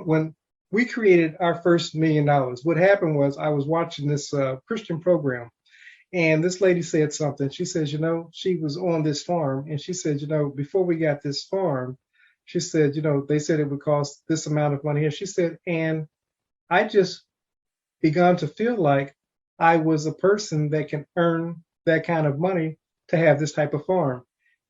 when we created our first $1 million, what happened was I was watching this Christian program, and this lady said something. She says, she was on this farm, and she said, before we got this farm, she said, they said it would cost this amount of money. And she said, and I just begun to feel like I was a person that can earn that kind of money to have this type of farm.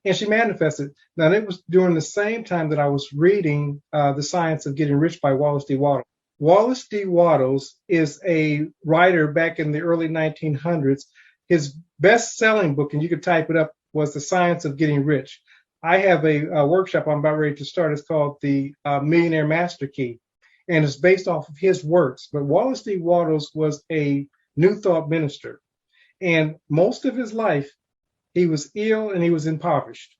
And she manifested. Now, it was during the same time that I was reading The Science of Getting Rich by Wallace D. Wattles. Wallace D. Wattles is a writer back in the early 1900s. His best-selling book, and you could type it up, was The Science of Getting Rich. I have a workshop I'm about ready to start. It's called the Millionaire Master Key, and it's based off of his works. But Wallace D. Wattles was a New Thought minister, and most of his life, he was ill and he was impoverished.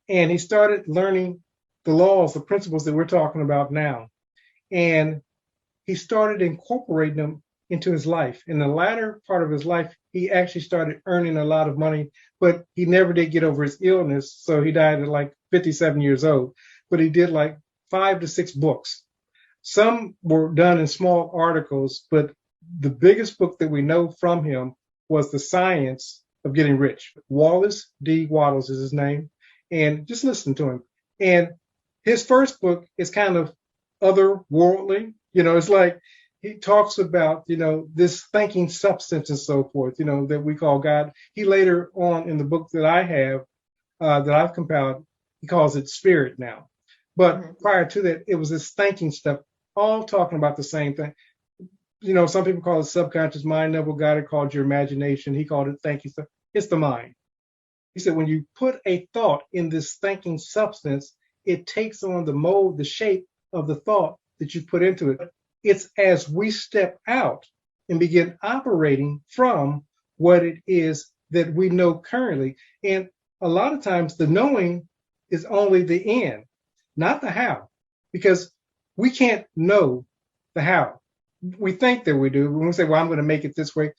And he started learning the laws, the principles that we're talking about now. And he started incorporating them into his life. In the latter part of his life, he actually started earning a lot of money, but he never did get over his illness. So he died at like 57 years old. But he did like 5 to 6 books. Some were done in small articles, but the biggest book that we know from him was The Science of Getting Rich. Wallace D. Wattles is his name. And just listen to him. And his first book is kind of otherworldly. It's like he talks about, this thinking substance and so forth, that we call God. He later on in the book that I have, that I've compiled, he calls it spirit now. But prior to that, it was this thinking stuff, all talking about the same thing. Some people call it subconscious mind. Neville Goddard called your imagination. He called it thinking stuff. It's the mind. He said, when you put a thought in this thinking substance, it takes on the mold, the shape of the thought that you put into it. It's as we step out and begin operating from what it is that we know currently. And a lot of times the knowing is only the end, not the how, because we can't know the how. We think that we do. When we say, well, I'm going to make it this way,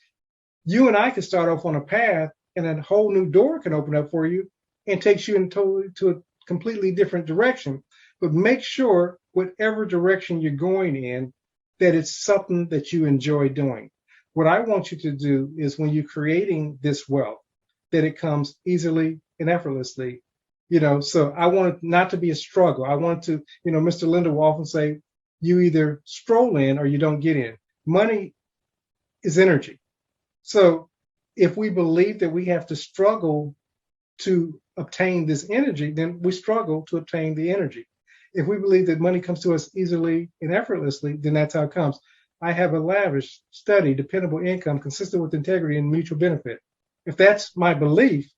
you and I can start off on a path and a whole new door can open up for you and takes you to a completely different direction. But make sure whatever direction you're going in, that it's something that you enjoy doing. What I want you to do is when you're creating this wealth, that it comes easily and effortlessly. So I want it not to be a struggle. I want to, Mr. Linda will often say, you either stroll in or you don't get in. Money is energy. So if we believe that we have to struggle to obtain this energy, then we struggle to obtain the energy. If we believe that money comes to us easily and effortlessly, then that's how it comes. I have a lavish, steady, dependable income consistent with integrity and mutual benefit. If that's my belief,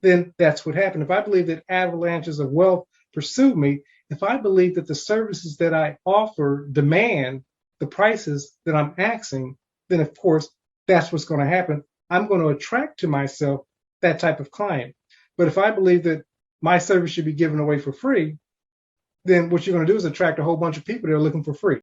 then that's what happened. If I believe that avalanches of wealth pursue me, if I believe that the services that I offer demand the prices that I'm asking, then of course, that's what's going to happen. I'm going to attract to myself that type of client. But if I believe that my service should be given away for free, then what you're going to do is attract a whole bunch of people that are looking for free.